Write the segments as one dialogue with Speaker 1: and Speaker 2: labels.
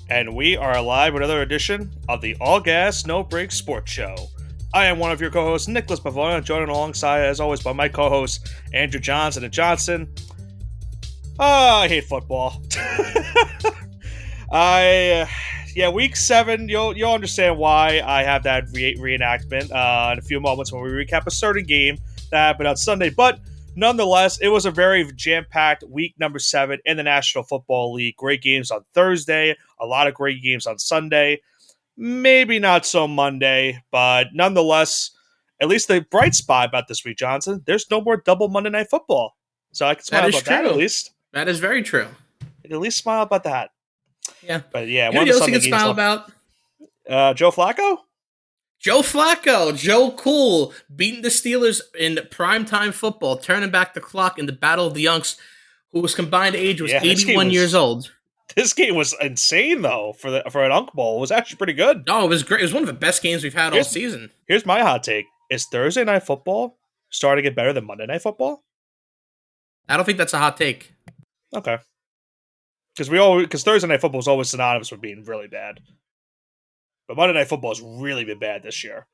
Speaker 1: And we are live with another edition of the All Gas No Break Sports Show. I am one of your co-hosts, Nicholas Pavona, joined alongside, as always, by my co-hosts, Andrew Johnson and Johnson. I hate football. Week 7, you'll understand why I have that reenactment in a few moments when we recap a certain game that happened on Sunday, but nonetheless, it was a very jam-packed week number 7 in the National Football League. Great games on Thursday, a lot of great games on Sunday. Maybe not so Monday, but nonetheless, at least the bright spot about this week, Johnson, there's no more double Monday Night Football. So I can smile about that at least.
Speaker 2: That is very true.
Speaker 1: I can at least smile about that.
Speaker 2: Yeah.
Speaker 1: But yeah,
Speaker 2: one of the Sunday games smile about?
Speaker 1: Joe Flacco?
Speaker 2: Joe Flacco, Joe Cool, beating the Steelers in primetime football, turning back the clock in the Battle of the Younks, whose combined age was 81 years old.
Speaker 1: This game was insane, though, for an Unk Bowl. It was actually pretty good.
Speaker 2: No, it was great. It was one of the best games we've had all season.
Speaker 1: Here's my hot take. Is Thursday Night Football starting to get better than Monday Night Football?
Speaker 2: I don't think that's a hot take.
Speaker 1: Okay. Because Thursday Night Football is always synonymous with being really bad. But Monday Night Football has really been bad this year.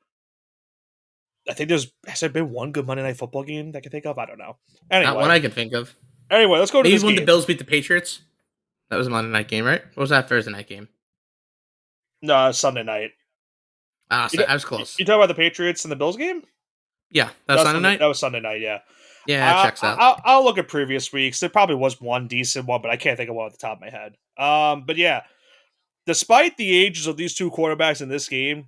Speaker 1: I think has there been one good Monday Night Football game that I can think of? I don't know. Anyway.
Speaker 2: Not one I can think of.
Speaker 1: Anyway, let's go to this game.
Speaker 2: Maybe when the Bills beat the Patriots? That was a Monday night game, right? What was that Thursday night game?
Speaker 1: No, Sunday night.
Speaker 2: I was close.
Speaker 1: You talking about the Patriots and the Bills game?
Speaker 2: Yeah, that was Sunday night?
Speaker 1: That was Sunday night, yeah.
Speaker 2: Yeah, that checks out.
Speaker 1: I'll look at previous weeks. There probably was one decent one, but I can't think of one at the top of my head. But yeah, despite the ages of these two quarterbacks in this game,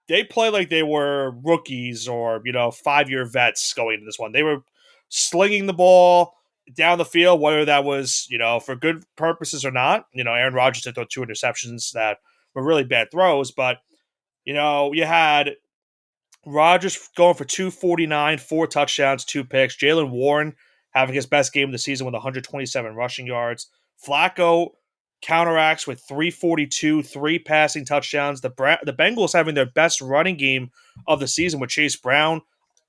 Speaker 1: they play like they were rookies or, 5-year vets going into this one. They were slinging the ball down the field, whether that was, for good purposes or not. Aaron Rodgers did throw 2 interceptions that were really bad throws, but, you had Rodgers going for 249, 4 touchdowns, 2 picks. Jaylen Warren having his best game of the season with 127 rushing yards. Flacco counteracts with 342, 3 passing touchdowns. The Bengals having their best running game of the season with Chase Brown,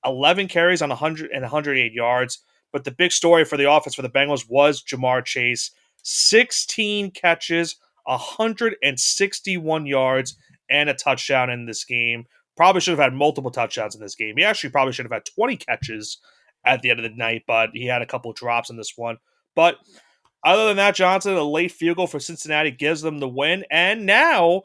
Speaker 1: 11 carries on 100 and 108 yards. But the big story for the offense for the Bengals was Jamar Chase. 16 catches, 161 yards, and a touchdown in this game. Probably should have had multiple touchdowns in this game. He actually probably should have had 20 catches at the end of the night, but he had a couple drops in this one. But other than that, Johnson, a late field goal for Cincinnati gives them the win, and now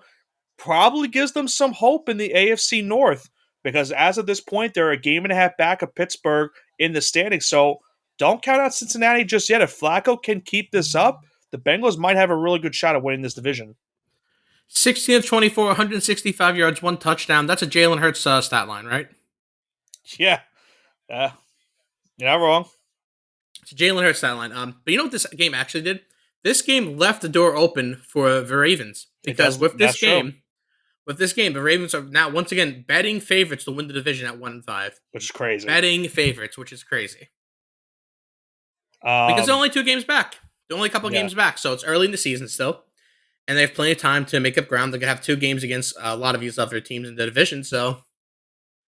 Speaker 1: probably gives them some hope in the AFC North, because as of this point, they're a game and a half back of Pittsburgh in the standings. So don't count out Cincinnati just yet. If Flacco can keep this up, the Bengals might have a really good shot at winning this division.
Speaker 2: 16 of 24, 165 yards, 1 touchdown. That's a Jalen Hurts stat line, right?
Speaker 1: Yeah. You're not wrong.
Speaker 2: It's a Jalen Hurts stat line. But you know what this game actually did? This game left the door open for the Ravens. Because with this game, the Ravens are now once again betting favorites to win the division at 1-5.
Speaker 1: Which is crazy.
Speaker 2: Betting favorites, which is crazy. Because they're only 2 games back. They're only a couple games back, so it's early in the season still. And they have plenty of time to make up ground. They're going to have 2 games against a lot of these other teams in the division, so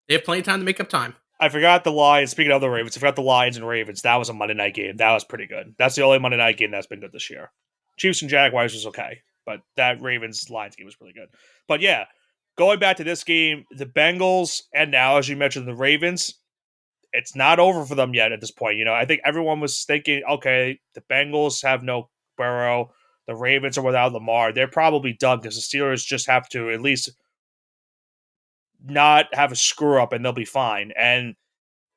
Speaker 2: they have plenty of time to make up time.
Speaker 1: I forgot the Lions. Speaking of the Ravens, I forgot the Lions and Ravens. That was a Monday night game. That was pretty good. That's the only Monday night game that's been good this year. Chiefs and Jaguars was okay, but that Ravens-Lions game was really good. But yeah, going back to this game, the Bengals, and now, as you mentioned, the Ravens, it's not over for them yet at this point. I think everyone was thinking, okay, the Bengals have no Burrow. The Ravens are without Lamar. They're probably done because the Steelers just have to at least not have a screw up and they'll be fine. And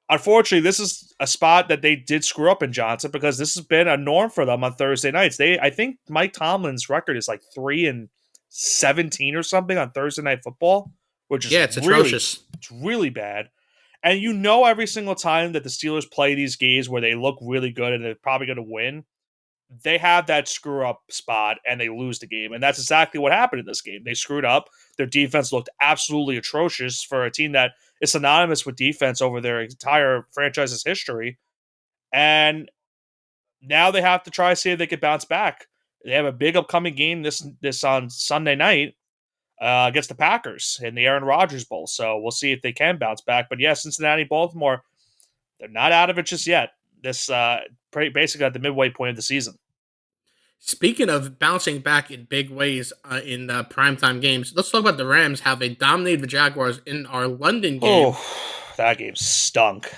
Speaker 1: unfortunately, this is a spot that they did screw up in, Johnson, because this has been a norm for them on Thursday nights. I think Mike Tomlin's record is like 3-17 or something on Thursday Night Football, which is
Speaker 2: it's atrocious.
Speaker 1: It's really bad. And every single time that the Steelers play these games where they look really good and they're probably going to win, they have that screw-up spot and they lose the game. And that's exactly what happened in this game. They screwed up. Their defense looked absolutely atrocious for a team that is synonymous with defense over their entire franchise's history. And now they have to try to see if they can bounce back. They have a big upcoming game this on Sunday night against the Packers in the Aaron Rodgers Bowl. So we'll see if they can bounce back. But yeah, Cincinnati, Baltimore, they're not out of it just yet. This basically at the midway point of the season.
Speaker 2: Speaking of bouncing back in big ways in primetime games, let's talk about the Rams. How they dominated the Jaguars in our London game.
Speaker 1: Oh, that game stunk.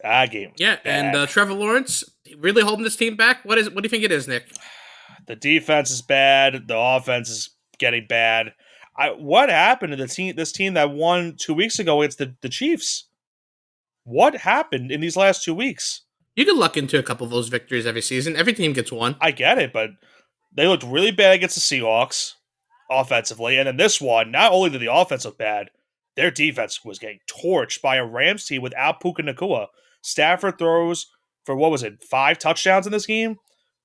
Speaker 1: That game was
Speaker 2: Yeah, and
Speaker 1: bad.
Speaker 2: Trevor Lawrence really holding this team back. What is? What do you think it is, Nick?
Speaker 1: The defense is bad. The offense is getting bad. What happened to the team? This team that won 2 weeks ago against the Chiefs. What happened in these last 2 weeks?
Speaker 2: You can luck into a couple of those victories every season. Every team gets one.
Speaker 1: I get it, but they looked really bad against the Seahawks offensively, and then this one, not only did the offense look bad, their defense was getting torched by a Rams team without Puka Nacua. Stafford throws for what was it, 5 touchdowns in this game?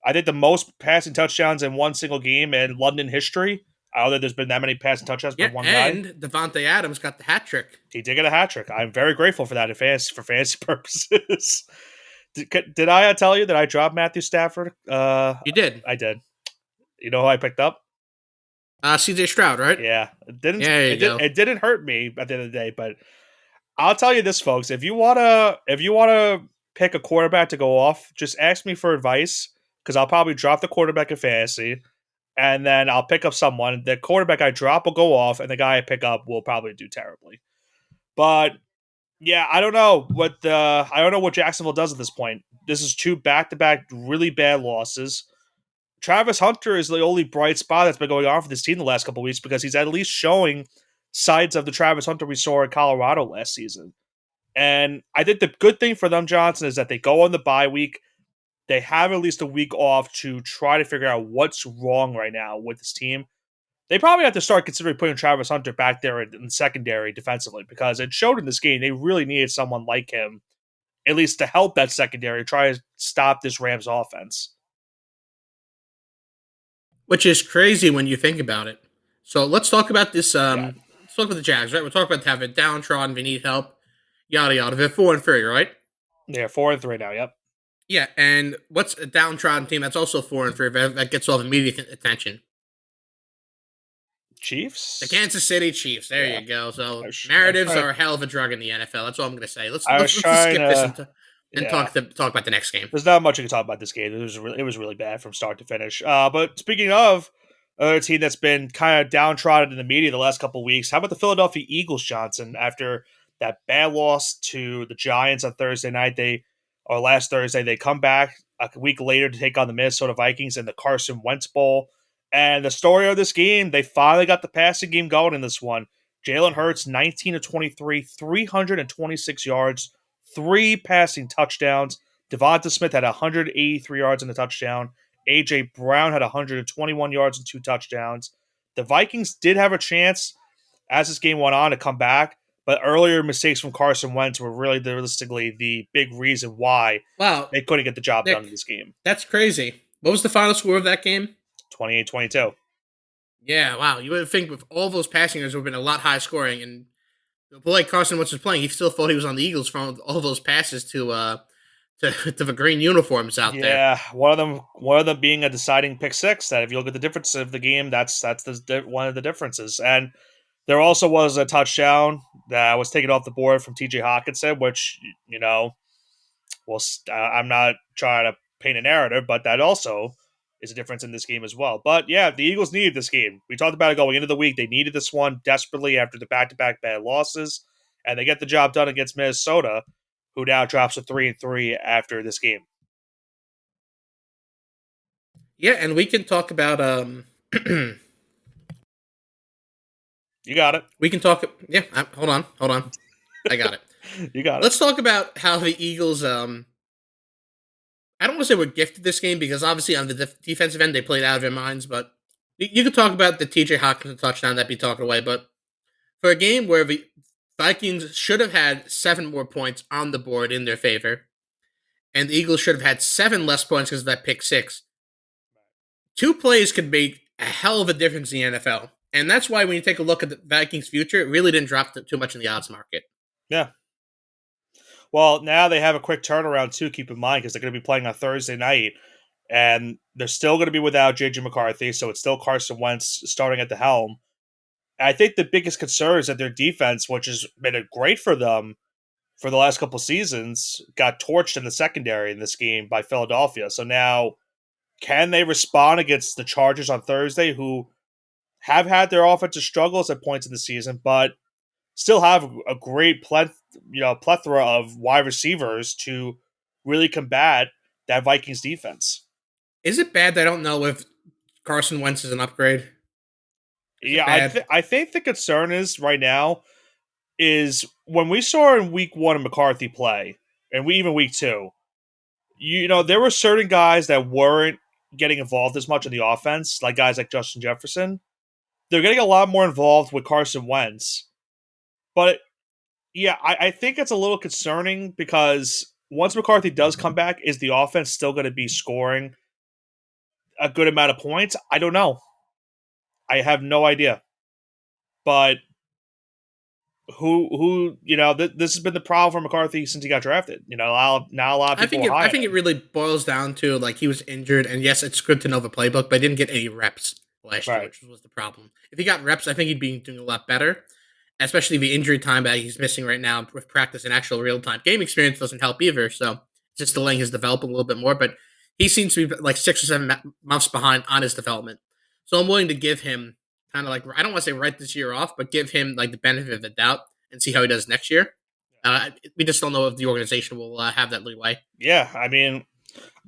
Speaker 1: I think the most passing touchdowns in one single game in London history. I don't think there's been that many passing touchdowns
Speaker 2: Yeah,
Speaker 1: from one guy.
Speaker 2: and Devontae Adams got the hat trick.
Speaker 1: He did get a hat trick. I'm very grateful for that for fantasy purposes. Did I tell you that I dropped Matthew Stafford?
Speaker 2: You did.
Speaker 1: I did. You know who I picked up?
Speaker 2: CJ Stroud, right?
Speaker 1: Yeah, it didn't.
Speaker 2: There you go.
Speaker 1: It didn't hurt me at the end of the day, but I'll tell you this, folks. If you wanna pick a quarterback to go off, just ask me for advice because I'll probably drop the quarterback in fantasy, and then I'll pick up someone. The quarterback I drop will go off, and the guy I pick up will probably do terribly. But yeah, I don't know what Jacksonville does at this point. This is 2 back-to-back really bad losses. Travis Hunter is the only bright spot that's been going on for this team the last couple of weeks because he's at least showing signs of the Travis Hunter we saw in Colorado last season. And I think the good thing for them, Johnson, is that they go on the bye week. They have at least a week off to try to figure out what's wrong right now with this team. They probably have to start considering putting Travis Hunter back there in secondary defensively because it showed in this game they really needed someone like him, at least to help that secondary, try to stop this Rams offense.
Speaker 2: Which is crazy when you think about it. So let's talk about this.
Speaker 1: Yeah.
Speaker 2: Let's talk about the Jags, right? We're talking about having downtrodden, they need help, yada yada. They're 4-3, right?
Speaker 1: They're 4-3 now. Yep.
Speaker 2: Yeah, and what's a downtrodden team that's also 4-3 that gets all the media attention?
Speaker 1: Chiefs?
Speaker 2: The Kansas City Chiefs. There you go. So narratives are a hell of a drug in the NFL. That's all I'm going to say. Let's just skip this and talk about the next game.
Speaker 1: There's not much you can talk about this game. It was really bad from start to finish. But speaking of a team that's been kind of downtrodden in the media the last couple of weeks, how about the Philadelphia Eagles, Johnson? After that bad loss to the Giants on Thursday night, last Thursday, they come back a week later to take on the Minnesota Vikings in the Carson Wentz Bowl. And the story of this game, they finally got the passing game going in this one. Jalen Hurts, 19 of 23, 326 yards, 3 passing touchdowns. Devonta Smith had 183 yards and a touchdown. A.J. Brown had 121 yards and 2 touchdowns. The Vikings did have a chance as this game went on to come back, but earlier mistakes from Carson Wentz were really realistically the big reason why they couldn't get the job done in this game.
Speaker 2: That's crazy. What was the final score of that game?
Speaker 1: 28-22.
Speaker 2: Yeah, wow. You would think with all those passing yards, it would have been a lot high scoring. And the boy Carson Wentz was playing, he still thought he was on the Eagles from all those passes to the green uniforms out there.
Speaker 1: Yeah, one of them being a deciding pick six. That if you look at the difference of the game, that's one of the differences. And there also was a touchdown that was taken off the board from T.J. Hockenson, which I'm not trying to paint a narrative, but that also is a difference in this game as well. But yeah, the Eagles needed this game. We talked about it going into the week. They needed this one desperately after the back-to-back bad losses, and they get the job done against Minnesota, who now drops to 3-3 after this game.
Speaker 2: Yeah, and we can talk about
Speaker 1: You got it.
Speaker 2: We can talk. Yeah, hold on. I got it.
Speaker 1: You got it.
Speaker 2: Let's talk about how the Eagles. I don't want to say we're gifted this game because obviously on the defensive end they played out of their minds. But you could talk about the T.J. Hockenson touchdown that'd be talking away. But for a game where the Vikings should have had 7 more points on the board in their favor, and the Eagles should have had 7 less points because of that pick 6. 2 plays could make a hell of a difference in the NFL. And that's why when you take a look at the Vikings' future, it really didn't drop too much in the odds market.
Speaker 1: Yeah. Well, now they have a quick turnaround, too, keep in mind, because they're going to be playing on Thursday night. And they're still going to be without J.J. McCarthy, so it's still Carson Wentz starting at the helm. And I think the biggest concern is that their defense, which has been great for them for the last couple seasons, got torched in the secondary in this game by Philadelphia. So now Can they respond against the Chargers on Thursday, who have had their offensive struggles at points in the season, but still have a great plethora of wide receivers to really combat that Vikings defense?
Speaker 2: Is it bad that I don't know if Carson Wentz is an upgrade? Is it
Speaker 1: Yeah,
Speaker 2: bad?
Speaker 1: I think the concern is right now is when we saw in week one of McCarthy play, and we even week two, there were certain guys that weren't getting involved as much in the offense, like guys like Justin Jefferson. They're getting a lot more involved with Carson Wentz. But yeah, I think it's a little concerning because once McCarthy does come back, is the offense still going to be scoring a good amount of points? I don't know. I have no idea. But this has been the problem for McCarthy since he got drafted. Now a lot of
Speaker 2: I
Speaker 1: people
Speaker 2: think
Speaker 1: are high
Speaker 2: I
Speaker 1: on
Speaker 2: think it
Speaker 1: him.
Speaker 2: really boils down to like he was injured, and yes, it's good to know the playbook, but I didn't get any reps last year,
Speaker 1: Right.
Speaker 2: which was the problem. If he got reps, I think he'd be doing a lot better. Especially the injury time that he's missing right now with practice and actual real time game experience doesn't help either. So it's just delaying his development a little bit more. But he seems to be like 6 or 7 months behind on his development. So I'm willing to give him kind of like I don't want to say write this year off, but give him like the benefit of the doubt and see how he does next year. We just don't know if the organization will have that leeway.
Speaker 1: Yeah, I mean,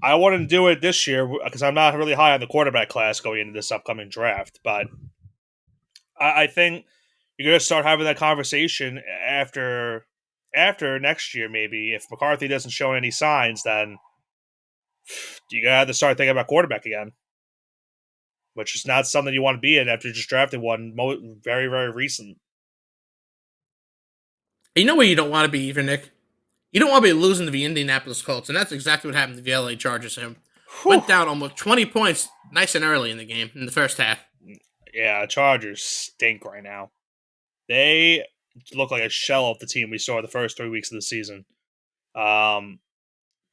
Speaker 1: I wouldn't do it this year because I'm not really high on the quarterback class going into this upcoming draft. But I think you're going to start having that conversation after next year. Maybe if McCarthy doesn't show any signs, then you got to have to start thinking about quarterback again, which is not something you want to be in after just drafting one very very recent.
Speaker 2: You know where you don't want to be either, Nick? You don't want to be losing to the Indianapolis Colts, and that's exactly what happened to the LA Chargers. Him
Speaker 1: Whew.
Speaker 2: went down almost 20 points nice and early in the game in the first half.
Speaker 1: Yeah, Chargers stink right now. They look like a shell of the team we saw the first 3 weeks of the season. Um,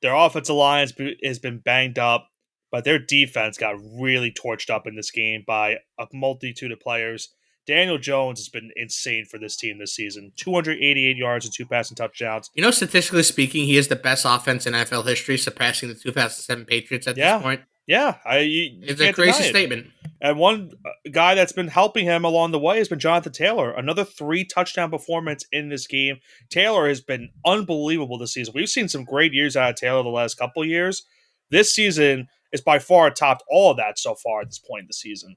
Speaker 1: their offensive line has been banged up, but their defense got really torched up in this game by a multitude of players. Daniel Jones has been insane for this team this season. 288 yards and 2 passing touchdowns.
Speaker 2: You know, statistically speaking, he is the best offense in NFL history, surpassing the 2007 Patriots at this
Speaker 1: Yeah,
Speaker 2: point.
Speaker 1: yeah, you
Speaker 2: It's a
Speaker 1: can't
Speaker 2: crazy
Speaker 1: deny it.
Speaker 2: statement.
Speaker 1: And one guy that's been helping him along the way has been Jonathan Taylor. Another 3 touchdown performance in this game. Taylor has been unbelievable this season. We've seen some great years out of Taylor the last couple of years. This season is by far topped all of that so far at this point in the season.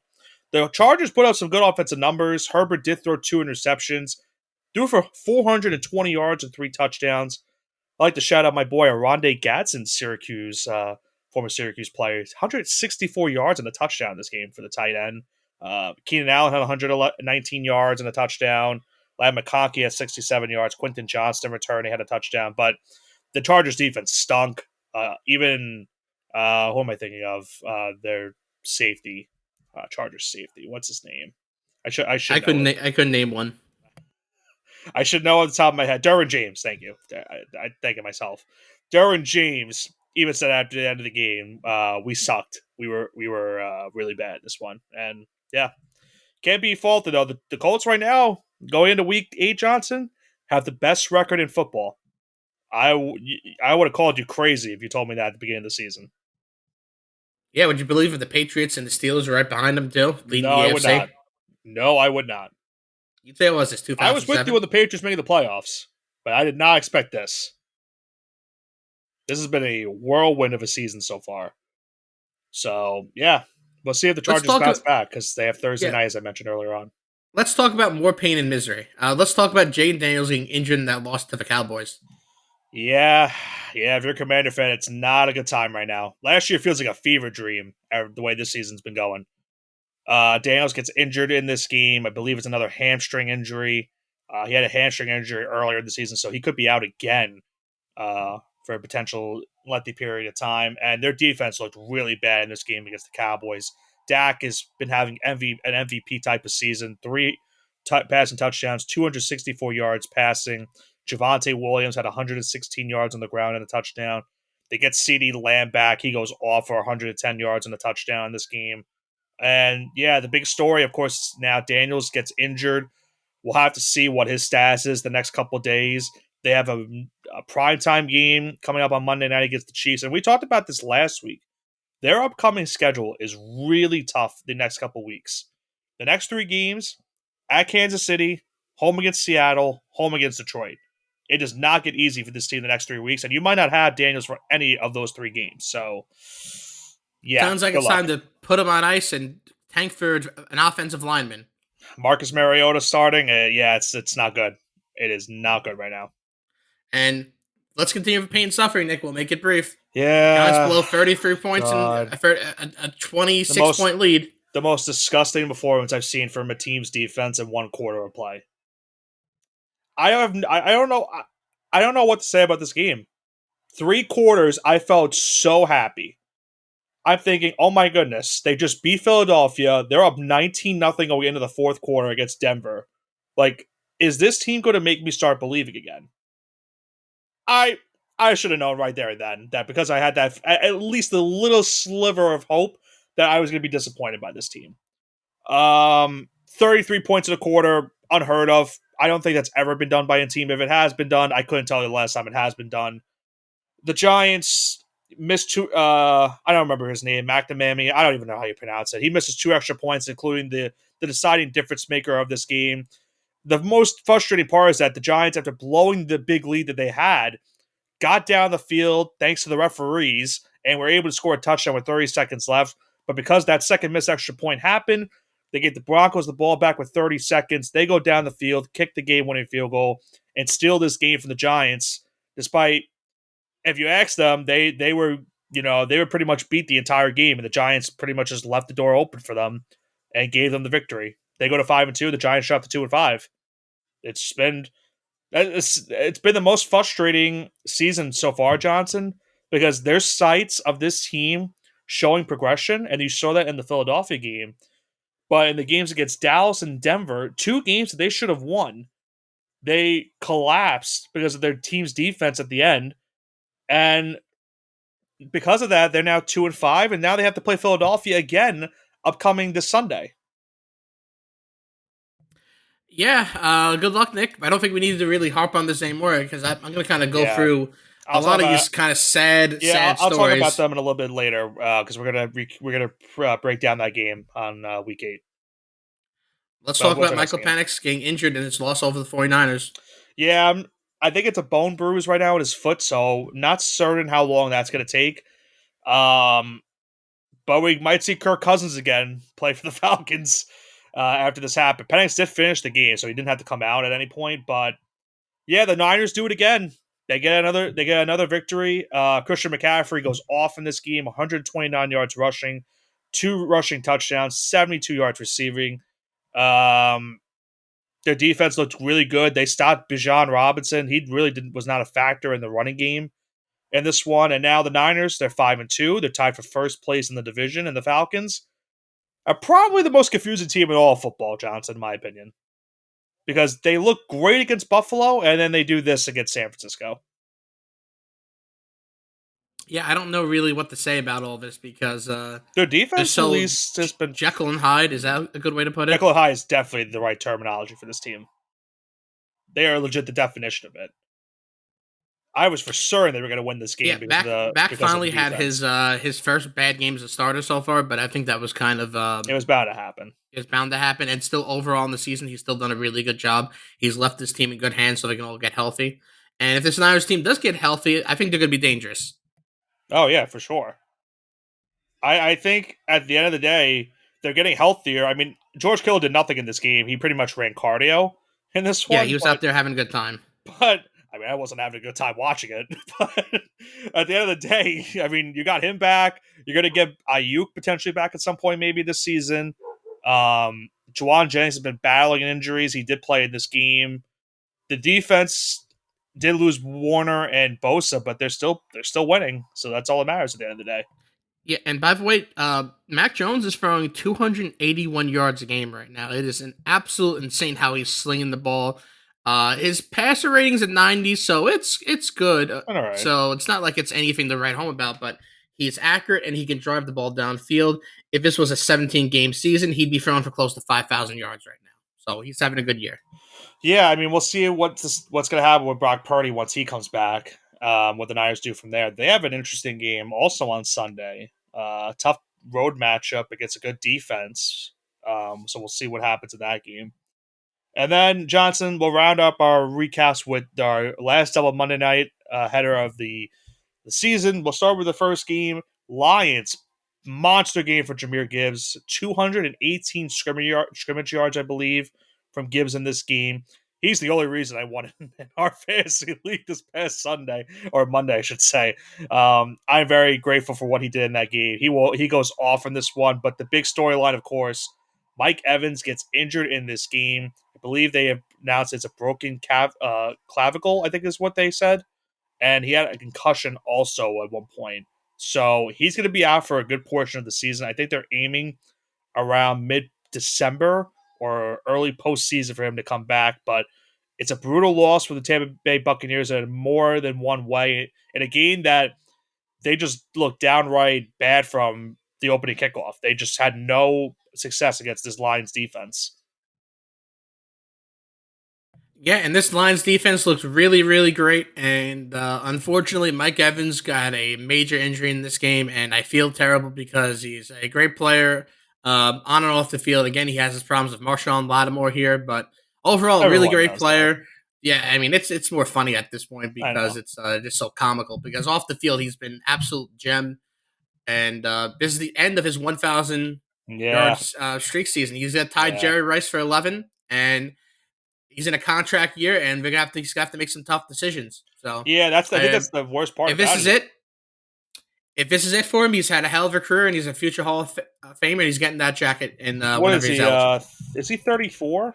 Speaker 1: The Chargers put up some good offensive numbers. Herbert did throw 2 interceptions, threw for 420 yards and 3 touchdowns. I like to shout out my boy Aronde Gadsden, former Syracuse player. 164 yards and a touchdown in this game for the tight end. Keenan Allen had 119 yards and a touchdown. Ladd McConkey had 67 yards. Quentin Johnston returning had a touchdown. But the Chargers defense stunk. Even who am I thinking of? Their safety, Chargers safety. What's his name? I should know it.
Speaker 2: I couldn't name one.
Speaker 1: I should know on the top of my head. Derwin James, thank you. I thank it myself. Derwin James even said after the end of the game, we sucked. We were really bad this one, and yeah, can't be faulted though. The Colts right now going into week 8, Johnson, have the best record in football. I would have called you crazy if you told me that at the beginning of the season.
Speaker 2: Yeah, would you believe if the Patriots and the Steelers are right behind them too, leading
Speaker 1: No,
Speaker 2: the
Speaker 1: I would
Speaker 2: AFC?
Speaker 1: not. No, I would not.
Speaker 2: You'd say it was this
Speaker 1: I was with you
Speaker 2: 2007.
Speaker 1: when the Patriots making the playoffs, but I did not expect this. This has been a whirlwind of a season so far. So yeah, we'll see if the
Speaker 2: Let's
Speaker 1: Chargers
Speaker 2: talk.
Speaker 1: bounce back because they have Thursday
Speaker 2: Yeah,
Speaker 1: night, as I mentioned earlier on.
Speaker 2: let's talk about more pain and misery. Let's talk about Jaden Daniels getting injured in that loss to the Cowboys.
Speaker 1: Yeah, yeah. If you're a Commander fan, it's not a good time right now. Last year feels like a fever dream. The way this season's been going. Daniels gets injured in this game. I believe it's another hamstring injury. He had a hamstring injury earlier in the season, so he could be out again for a potential lengthy period of time. And their defense looked really bad in this game against the Cowboys. Dak has been having an MVP type of season. 3 passing touchdowns, 264 yards passing. Javonte Williams had 116 yards on the ground and a touchdown. They get CeeDee Lamb back. He goes off for 110 yards and a touchdown in this game. And yeah, the big story, of course, now Daniels gets injured. We'll have to see what his status is the next couple of days. They have a primetime game coming up on Monday night against the Chiefs. And we talked about this last week. their upcoming schedule is really tough the next couple weeks. The next 3 games at Kansas City, home against Seattle, home against Detroit. It does not get easy for this team the next 3 weeks, and you might not have Daniels for any of those 3 games. So, yeah,
Speaker 2: Sounds like
Speaker 1: good
Speaker 2: it's time
Speaker 1: luck.
Speaker 2: to put him on ice and tank for an offensive lineman.
Speaker 1: Marcus Mariota starting, yeah, it's not good. It is not good right now.
Speaker 2: And let's continue with pain and suffering, Nick. We'll make it brief. Giants
Speaker 1: Yeah,
Speaker 2: blow 33 points in
Speaker 1: God,
Speaker 2: a
Speaker 1: the
Speaker 2: 26
Speaker 1: most
Speaker 2: point lead.
Speaker 1: the most disgusting performance I've seen from a team's defense in 1 quarter of play. I don't know I don't know what to say about this game. 3 quarters, I felt so happy. I'm thinking, oh my goodness, they just beat Philadelphia. They're up 19-0 going into the 4th quarter against Denver. Like, is this team going to make me start believing again? I I should have known right there and then that because I had that at least a little sliver of hope that I was going to be disappointed by this team. 33 points in a quarter, unheard of. I don't think that's ever been done by a team. If it has been done, I couldn't tell you the last time it has been done. The Giants missed 2. I don't remember his name, McNamee. I don't even know how you pronounce it. He misses 2 extra points, including the deciding difference maker of this game. The most frustrating part is that the Giants, after blowing the big lead that they had, got down the field thanks to the referees and were able to score a touchdown with 30 seconds left. But because that second missed extra point happened, they gave the Broncos the ball back with 30 seconds. They go down the field, kick the game-winning field goal, and steal this game from the Giants. Despite, if you ask them, they were they were pretty much beat the entire game, and the Giants pretty much just left the door open for them and gave them the victory. They go to 5-2. The Giants shot to 2-5. It's been it's been the most frustrating season so far, Johnson, because there's sights of this team showing progression, and you saw that in the Philadelphia game. But in the games against Dallas and Denver, 2 games that they should have won, they collapsed because of their team's defense at the end. And because of that, they're now 2-5, and now they have to play Philadelphia again upcoming this Sunday.
Speaker 2: Yeah, good luck, Nick. I don't think we need to really harp on this anymore because I'm going to kind of go through a lot of these kind of sad
Speaker 1: I'll
Speaker 2: stories.
Speaker 1: talk about them in a little bit later because we're gonna break down that game on week 8.
Speaker 2: Let's talk about Michael Penix getting injured in his loss over the 49ers.
Speaker 1: Yeah, I think it's a bone bruise right now in his foot, so not certain how long that's going to take. But we might see Kirk Cousins again play for the Falcons after this happened. Penix did finish the game, so he didn't have to come out at any point. But yeah, the Niners do it again. They get another victory. Christian McCaffrey goes off in this game, 129 yards rushing, 2 rushing touchdowns, 72 yards receiving. Their defense looked really good. They stopped Bijan Robinson. He really was not a factor in the running game in this one. And now the Niners, they're 5-2. They're tied for first place in the division. And the Falcons are probably the most confusing team in all of football, Johnson, in my opinion. Because they look great against Buffalo, and then they do this against San Francisco.
Speaker 2: Yeah, I don't know really what to say about all this because
Speaker 1: their defense at least has been
Speaker 2: Jekyll and Hyde. Is that a good way to put it?
Speaker 1: Jekyll and Hyde is definitely the right terminology for this team. They are legit the definition of it. I was for certain they were going to win this game.
Speaker 2: Yeah, Back finally had his first bad game as a starter so far, but I think that was kind of
Speaker 1: it was bound to happen.
Speaker 2: It was bound to happen, and still overall in the season, he's still done a really good job. He's left this team in good hands so they can all get healthy. And if this Niners team does get healthy, I think they're going to be dangerous.
Speaker 1: Oh yeah, for sure. I think at the end of the day, they're getting healthier. I mean, George Kittle did nothing in this game. He pretty much ran cardio in this one.
Speaker 2: Yeah, he was out there having a good time.
Speaker 1: But I mean, I wasn't having a good time watching it. But at the end of the day, I mean, you got him back. You're going to get Ayuk potentially back at some point maybe this season. Juwan Jennings has been battling injuries. He did play in this game. The defense did lose Warner and Bosa, but they're still winning. So that's all that matters at the end of the day.
Speaker 2: Yeah, and by the way, Mac Jones is throwing 281 yards a game right now. It is an absolute insane how he's slinging the ball. His passer rating's at 90, so it's good.
Speaker 1: Right.
Speaker 2: So it's not like it's anything to write home about, but he's accurate and he can drive the ball downfield. If this was a 17-game season, he'd be throwing for close to 5,000 yards right now. So he's having a good year.
Speaker 1: Yeah, I mean, we'll see what's going to happen with Brock Purdy once he comes back. What the Niners do from there. They have an interesting game also on Sunday. Tough road matchup against a good defense. So we'll see what happens in that game. And then Johnson will round up our recaps with our last double Monday night header of the season. We'll start with the first game. Lions, monster game for Jahmyr Gibbs. 218 scrimmage yards, I believe, from Gibbs in this game. He's the only reason I won in our fantasy league this past Sunday, or Monday, I should say. I'm very grateful for what he did in that game. He goes off in this one, but the big storyline, of course, Mike Evans gets injured in this game. I believe they have announced it's a broken clavicle, I think is what they said, and he had a concussion also at one point. So he's going to be out for a good portion of the season. I think they're aiming around mid-December or early postseason for him to come back, but it's a brutal loss for the Tampa Bay Buccaneers in more than one way in a game that they just looked downright bad from the opening kickoff. They just had no success against this Lions defense.
Speaker 2: Yeah, and this Lions defense looks really, really great. And unfortunately, Mike Evans got a major injury in this game, and I feel terrible because he's a great player on and off the field. Again, he has his problems with Marshawn Lattimore here, but overall, really
Speaker 1: Everyone
Speaker 2: great
Speaker 1: knows that.
Speaker 2: player. Yeah, I mean it's more funny at this point because it's just so comical. Because off the field, he's been an absolute gem, and this is the end of his 1,000 yards streak season. He's got tied Jerry Rice for 11, and he's in a contract year, and he's gonna have to make some tough decisions. So
Speaker 1: yeah, I think that's the worst part.
Speaker 2: If this is it, if this is it for him, he's had a hell of a career, and he's a future Hall of Famer, and he's getting that jacket in whenever he's eligible.
Speaker 1: Is he 34?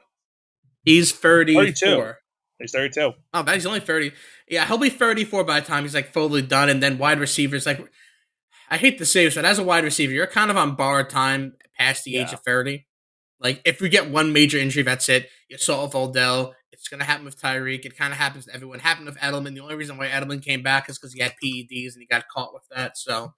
Speaker 2: He's 34.
Speaker 1: 32. He's 32.
Speaker 2: Oh, but he's only 30. Yeah, he'll be 34 by the time he's like fully done, and then wide receivers like. I hate to say this, but as a wide receiver, you're kind of on borrowed time past the age of 30. Like, if we get one major injury, that's it. You saw with Odell. It's going to happen with Tyreek. It kind of happens to everyone. It happened with Edelman. The only reason why Edelman came back is because he had PEDs and he got caught with that. So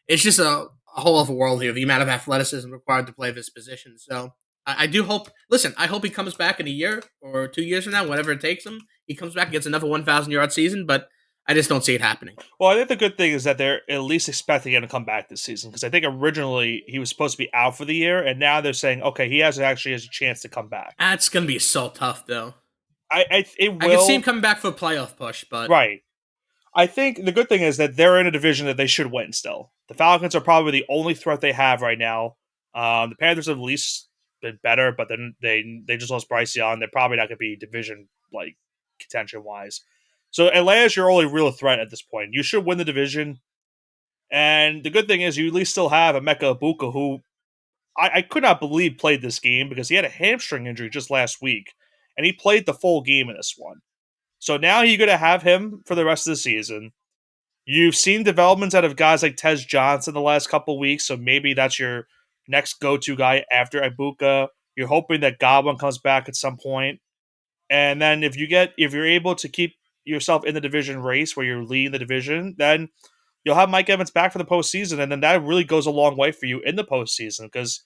Speaker 2: it's just a whole other world here, the amount of athleticism required to play this position. So I do hope, listen, I hope he comes back in a year or 2 years from now, whatever it takes him. He comes back and gets another 1,000-yard season, but I just don't see it happening.
Speaker 1: Well, I think the good thing is that they're at least expecting him to come back this season because I think originally he was supposed to be out for the year, and now they're saying, okay, he actually has a chance to come back.
Speaker 2: That's going to be so tough, though.
Speaker 1: I
Speaker 2: can see him coming back for a playoff push, but
Speaker 1: right. I think the good thing is that they're in a division that they should win still. The Falcons are probably the only threat they have right now. The Panthers have at least been better, but then they just lost Bryce Young. They're probably not going to be division like contention wise. So Atlanta's your only real threat at this point. You should win the division. And the good thing is you at least still have Emeka Ibuka, who I could not believe played this game because he had a hamstring injury just last week. And he played the full game in this one. So now you're going to have him for the rest of the season. You've seen developments out of guys like Tez Johnson the last couple weeks, so maybe that's your next go-to guy after Ibuka. You're hoping that Godwin comes back at some point. And then if you're able to keep yourself in the division race where you're leading the division, then you'll have Mike Evans back for the postseason, and then that really goes a long way for you in the postseason because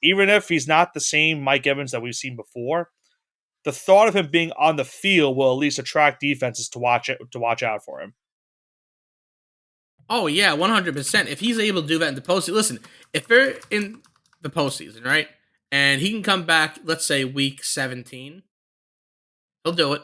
Speaker 1: even if he's not the same Mike Evans that we've seen before, the thought of him being on the field will at least attract defenses to watch out for him.
Speaker 2: Oh yeah, 100%. If he's able to do that in the postseason, listen, if they're in the postseason, right, and he can come back, let's say week 17, he'll do it.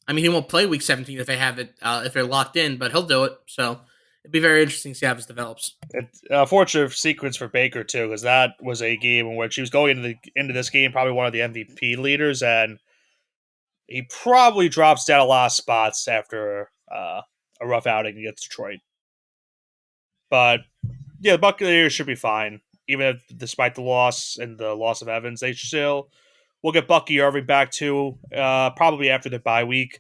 Speaker 2: I mean, he won't play week 17 if they have it, if they're locked in, but he'll do it. So it'd be very interesting to see how this develops.
Speaker 1: It's a fortunate sequence for Baker too, because that was a game in which he was going into this game probably one of the MVP leaders, and he probably drops down a lot of spots after a rough outing against Detroit. But yeah, the Buccaneers should be fine, even if despite the loss and the loss of Evans, they still will get Bucky Irving back too, probably after the bye week.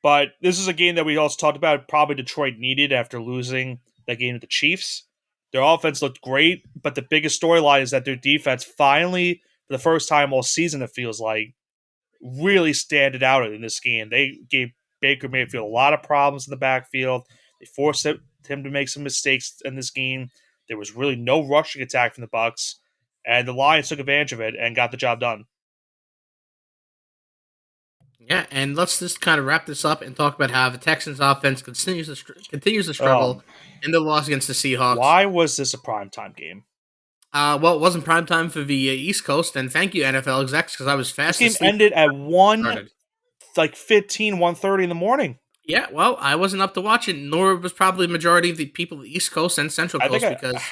Speaker 1: But this is a game that we also talked about. Probably Detroit needed after losing that game to the Chiefs. Their offense looked great, but the biggest storyline is that their defense finally, for the first time all season, it feels like, really standed out in this game. They gave Baker Mayfield a lot of problems in the backfield. They forced him to make some mistakes in this game. There was really no rushing attack from the Bucs, and the Lions took advantage of it and got the job done.
Speaker 2: Yeah, and let's just kind of wrap this up and talk about how the Texans offense continues to struggle
Speaker 1: Um,
Speaker 2: in the loss against the Seahawks.
Speaker 1: why was this a primetime game?
Speaker 2: Well, it wasn't prime time for the East Coast, and thank you NFL execs because I was
Speaker 1: This
Speaker 2: fast
Speaker 1: game
Speaker 2: asleep
Speaker 1: ended at
Speaker 2: when it
Speaker 1: 1,
Speaker 2: started.
Speaker 1: like 15, 1:30 in the morning.
Speaker 2: Yeah, well, I wasn't up to watch it, nor was probably the majority of the people of the East Coast and Central
Speaker 1: I think
Speaker 2: Coast
Speaker 1: I,
Speaker 2: because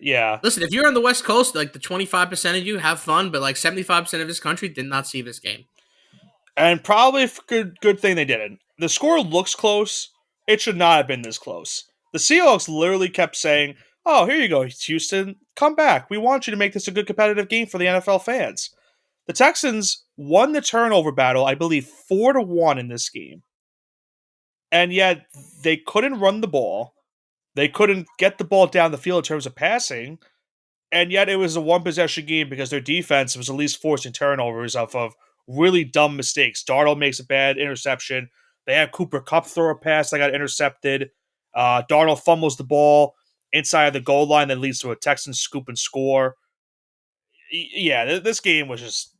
Speaker 1: yeah.
Speaker 2: listen, if you're on the West Coast, like the 25% of you have fun, but like 75% of this country did not see this game.
Speaker 1: And probably good thing they didn't. The score looks close. It should not have been this close. The Seahawks literally kept saying, "Oh, here you go, Houston. Come back. We want you to make this a good competitive game for the NFL fans." The Texans won the turnover battle, I believe, 4-1 in this game. And yet they couldn't run the ball. They couldn't get the ball down the field in terms of passing. And yet it was a one possession game because their defense was at least forcing turnovers off of really dumb mistakes. Darnold makes a bad interception. They have Cooper Kupp throw a pass that got intercepted. Darnold fumbles the ball inside of the goal line that leads to a Texans scoop and score. Yeah, this game was just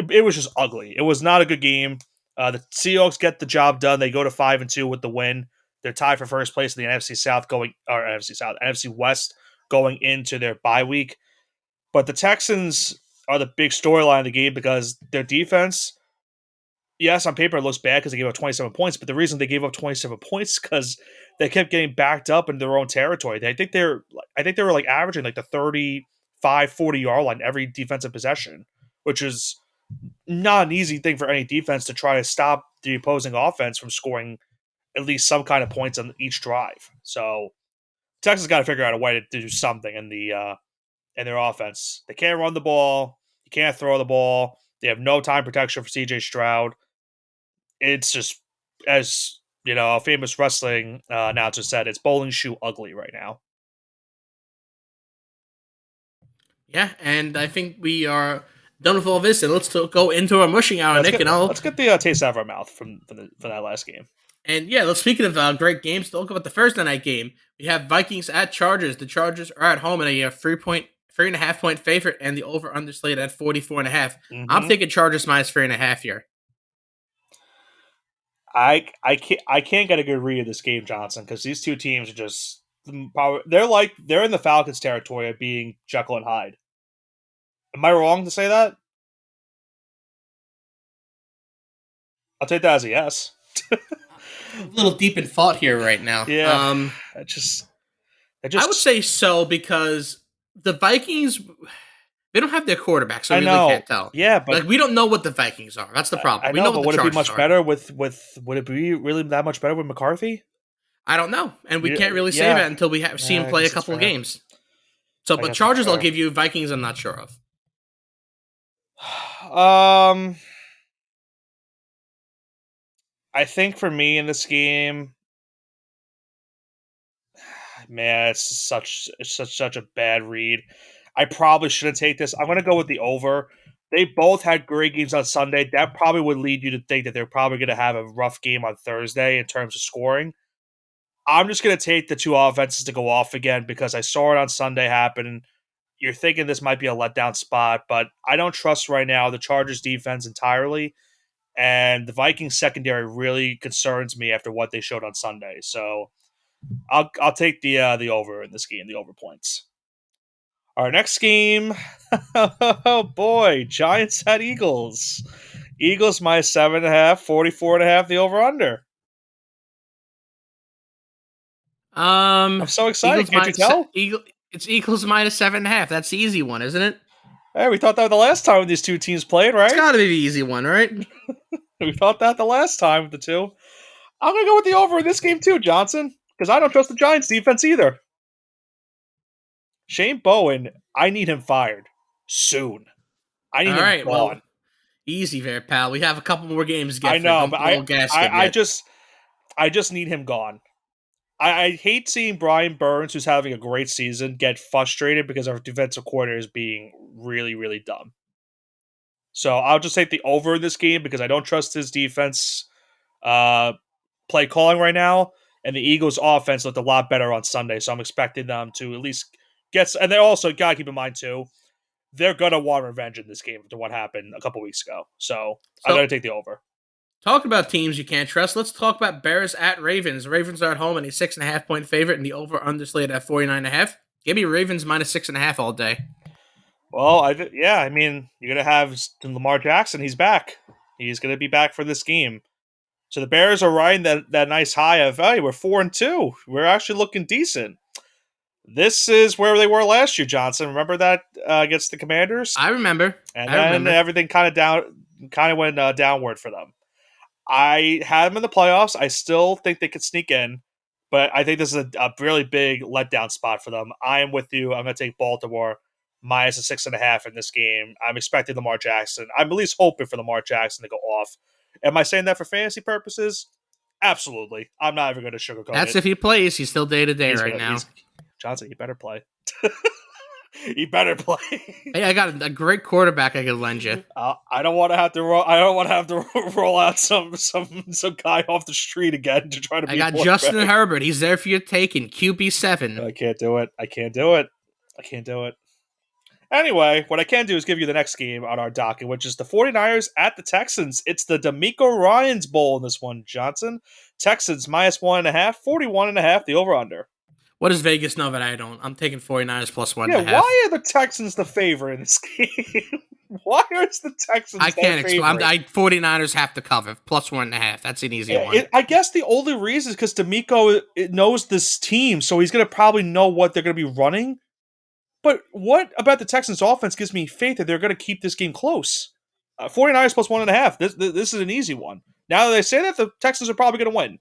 Speaker 1: it was just ugly. It was not a good game. The Seahawks get the job done. They go to 5-2 with the win. They're tied for first place in the NFC South NFC West going into their bye week. But the Texans are the big storyline of the game because their defense, yes, on paper it looks bad because they gave up 27 points, but the reason they gave up 27 points is because they kept getting backed up in their own territory. I think they were like averaging like the 35, 40 yard line every defensive possession, which is not an easy thing for any defense to try to stop the opposing offense from scoring at least some kind of points on each drive. So Texas got to figure out a way to do something in their offense. They can't run the ball. You can't throw the ball. They have no time protection for CJ Stroud. It's just, as you know, a famous wrestling announcer said, it's bowling shoe ugly right now.
Speaker 2: Yeah, and I think we are done with all this, and let's go into our mushing hour, Nick, and I'll
Speaker 1: Let's get the taste out of our mouth from that last game.
Speaker 2: And yeah, let's speaking of great games, talk about the Thursday night game. We have Vikings at Chargers. The Chargers are at home and a 3.5 point favorite, and the over under slate at 44.5. I'm
Speaker 1: Mm-hmm.
Speaker 2: thinking Chargers minus 3.5 here.
Speaker 1: I can't get a good read of this game, Johnson, because these two teams are just they're in the Falcons territory of being Jekyll and Hyde. Am I wrong to say that? I'll take that as a yes.
Speaker 2: A little deep in thought here right now.
Speaker 1: Yeah,
Speaker 2: I would say so because the Vikings they don't have their quarterback, so
Speaker 1: I
Speaker 2: we really
Speaker 1: know.
Speaker 2: can't tell.
Speaker 1: Yeah, but
Speaker 2: Like we don't know what the Vikings are. That's the problem.
Speaker 1: I
Speaker 2: We
Speaker 1: know,
Speaker 2: know
Speaker 1: but
Speaker 2: what the
Speaker 1: would it be
Speaker 2: Chargers
Speaker 1: much
Speaker 2: are.
Speaker 1: better with would it be really that much better with McCarthy?
Speaker 2: I don't know, and we
Speaker 1: You-
Speaker 2: can't really say
Speaker 1: yeah.
Speaker 2: that until we see him
Speaker 1: I
Speaker 2: play a
Speaker 1: guess that's
Speaker 2: couple of
Speaker 1: fair.
Speaker 2: games. So,
Speaker 1: I
Speaker 2: but
Speaker 1: guess that's
Speaker 2: Chargers, I'll
Speaker 1: fair.
Speaker 2: give you. Vikings, I'm not sure of.
Speaker 1: I think for me in this game, man, it's such a bad read. I probably shouldn't take this. I'm gonna go with the over. They both had great games on Sunday. That probably would lead you to think that they're probably going to have a rough game on Thursday in terms of scoring. I'm just going to take the two offenses to go off again because I saw it on Sunday happen. You're thinking this might be a letdown spot, but I don't trust right now the Chargers defense entirely, and the Vikings secondary really concerns me after what they showed on Sunday. So I'll take the over in this game, the over points. Our next game, oh boy, Giants at Eagles. Eagles minus 7.5, 44.5, the over under. I'm so excited.
Speaker 2: Eagles
Speaker 1: Can't you
Speaker 2: minus
Speaker 1: tell?
Speaker 2: It's Eagles minus 7.5. That's the easy one, isn't it?
Speaker 1: Hey, we thought that the last time these two teams played,
Speaker 2: It's
Speaker 1: right?
Speaker 2: got to be the easy one, right?
Speaker 1: We thought that the last time with the two. I'm going to go with the over in this game too, Johnson, because I don't trust the Giants defense either. Shane Bowen, I need him fired soon. I
Speaker 2: All
Speaker 1: need him
Speaker 2: right, well,
Speaker 1: gone.
Speaker 2: easy there, pal. We have a couple more games to
Speaker 1: I
Speaker 2: get through.
Speaker 1: know,
Speaker 2: Don't
Speaker 1: but
Speaker 2: blow a gasket
Speaker 1: I
Speaker 2: yet.
Speaker 1: just need him gone. I hate seeing Brian Burns, who's having a great season, get frustrated because our defensive coordinator is being really, really dumb. So I'll just take the over in this game because I don't trust his defense play calling right now. And the Eagles' offense looked a lot better on Sunday, so I'm expecting them to at least get. And they also got to keep in mind too, they're gonna want revenge in this game after what happened a couple weeks ago. So I
Speaker 2: So
Speaker 1: gotta take the over.
Speaker 2: talking about teams you can't trust, let's talk about Bears at Ravens. Ravens are at home and a 6.5 point favorite, and the over/under slate at 49.5. Give me Ravens minus 6.5 all day.
Speaker 1: Well, I mean, you're gonna have Lamar Jackson. He's back. He's gonna be back for this game. So the Bears are riding that nice high of, hey, we're 4-2. We're actually looking decent. This is where they were last year, Johnson. Remember that against the Commanders?
Speaker 2: I remember.
Speaker 1: And then everything kind of went downward for them. I had them in the playoffs. I still think they could sneak in, but I think this is a really big letdown spot for them. I am with you. I'm going to take Baltimore minus a 6.5 in this game. I'm expecting Lamar Jackson. I'm at least hoping for Lamar Jackson to go off. Am I saying that for fantasy purposes? Absolutely. I'm not even going to sugarcoat it.
Speaker 2: That's if he plays. He's still day to day right now.
Speaker 1: Johnson, you better play. You better play.
Speaker 2: Hey, I got a great quarterback I could lend you.
Speaker 1: I don't want to have to roll. I don't want to have to roll out some guy off the street again to try to.
Speaker 2: I got Justin Herbert. He's there for your taking. QB7.
Speaker 1: I can't do it. Anyway, what I can do is give you the next game on our docket, which is the 49ers at the Texans. It's the DeMeco Ryans Bowl in this one, Johnson. Texans minus 1.5, 41.5, the over/under.
Speaker 2: What does Vegas know that I don't? I'm taking 49ers plus 1.5.
Speaker 1: Yeah, why are the Texans the favorite in this game? Why are the Texans
Speaker 2: I can't explain. 49ers have to cover plus 1.5. That's an easy one.
Speaker 1: I guess the only reason is because DeMeco knows this team, so he's going to probably know what they're going to be running. But what about the Texans' offense gives me faith that they're going to keep this game close? 49ers plus 1.5. This is an easy one. Now that they say that, the Texans are probably going to win.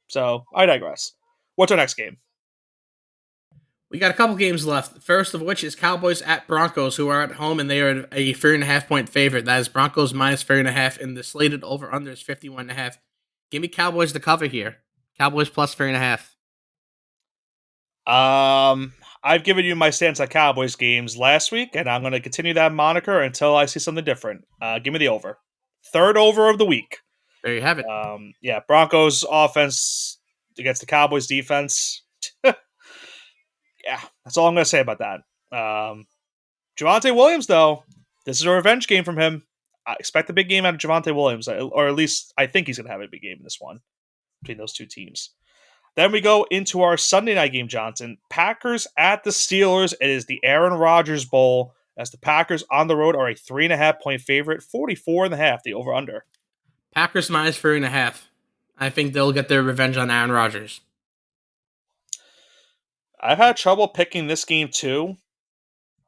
Speaker 1: So I digress. What's our next game?
Speaker 2: We got a couple games left. First of which is Cowboys at Broncos, who are at home, and they are a 3.5 point favorite. That is Broncos minus 3.5, and the slated over/under is 51.5. Give me Cowboys to cover here. Cowboys plus 3.5.
Speaker 1: I've given you my stance on Cowboys games last week, and I'm going to continue that moniker until I see something different. Give me the over. Third over of the week.
Speaker 2: There you have it.
Speaker 1: Broncos offense against the Cowboys defense. Yeah, that's all I'm going to say about that. Javonte Williams, though, this is a revenge game from him. I expect a big game out of Javonte Williams, or at least I think he's going to have a big game in this one between those two teams. Then we go into our Sunday night game, Johnson. Packers at the Steelers. It is the Aaron Rodgers Bowl, as the Packers on the road are a 3.5 point favorite, 44.5, the over/under.
Speaker 2: Packers minus 3.5. I think they'll get their revenge on Aaron Rodgers.
Speaker 1: I've had trouble picking this game too,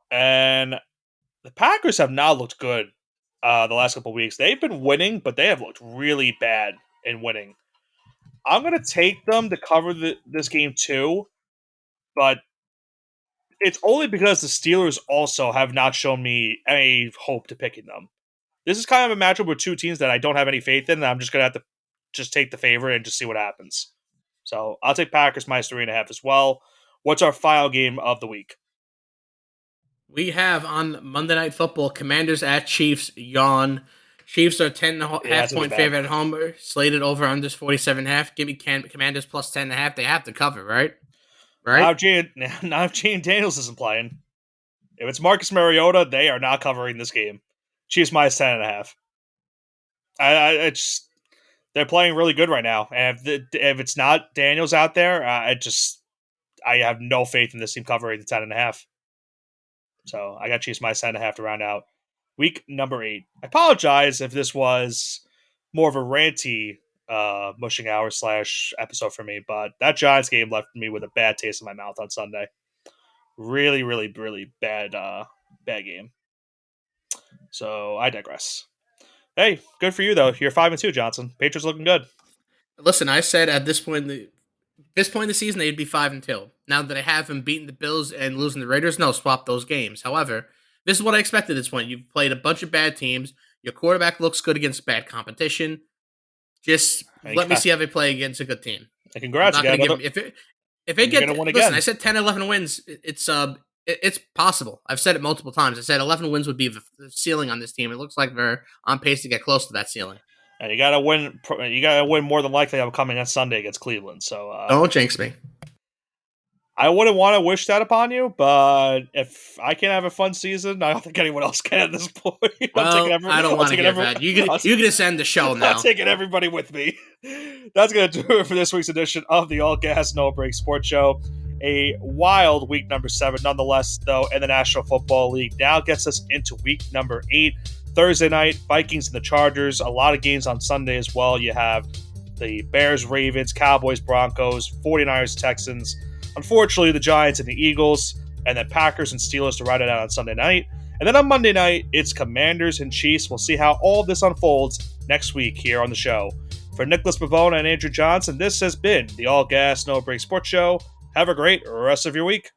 Speaker 1: and the Packers have not looked good the last couple of weeks. They've been winning, but they have looked really bad in winning. I'm going to take them to cover this game too, but it's only because the Steelers also have not shown me any hope to picking them. This is kind of a matchup with two teams that I don't have any faith in, and I'm just going to have to just take the favorite and just see what happens. So I'll take Packers minus 3.5 as well. What's our final game of the week?
Speaker 2: We have on Monday Night Football, Commanders at Chiefs. Yawn. Chiefs are 10.5 point favorite at home. Slated over under 47.5. Give me Commanders plus 10.5. They have to cover, right?
Speaker 1: Not if Jane Daniels isn't playing. If it's Marcus Mariota, they are not covering this game. Chiefs minus 10.5. They're playing really good right now, and if it's not Daniels out there, I have no faith in this team covering the 10.5. So I got Chiefs minus 10.5 to round out week number 8. I apologize if this was more of a ranty mushing hour / episode for me, but that Giants game left me with a bad taste in my mouth on Sunday. Really, really, really bad game. So I digress. Hey, good for you though. You're 5-2, Johnson. Patriots looking good.
Speaker 2: Listen, I said at this point in the season they'd be 5-2. Now that I have them beating the Bills and losing the Raiders, no, swap those games. However, this is what I expected at this point. You've played a bunch of bad teams. Your quarterback looks good against bad competition. Just let me see how they play against a good team.
Speaker 1: Congrats,
Speaker 2: if they get win again. I said 10, 11 wins. It's possible. I've said it multiple times. I said 11 wins would be the ceiling on this team. It looks like they're on pace to get close to that ceiling.
Speaker 1: And you gotta win. You gotta win more than likely upcoming on Sunday against Cleveland. So
Speaker 2: don't jinx me.
Speaker 1: I wouldn't want to wish that upon you, but if I can't have a fun season, I don't think anyone else can at this point.
Speaker 2: Well, I don't want to hear that. You can just end the show now.
Speaker 1: I'm taking everybody with me. That's going to do it for this week's edition of the All Gas No Break Sports Show. A wild week number 7, nonetheless, though, in the National Football League. Now gets us into week number 8. Thursday night, Vikings and the Chargers. A lot of games on Sunday as well. You have the Bears, Ravens, Cowboys, Broncos, 49ers, Texans. Unfortunately, the Giants and the Eagles, and then Packers and Steelers to ride it out on Sunday night. And then on Monday night, it's Commanders and Chiefs. We'll see how all of this unfolds next week here on the show. For Nicholas Pavone and Andrew Johnson, this has been the All Gas No Break Sports Show. Have a great rest of your week.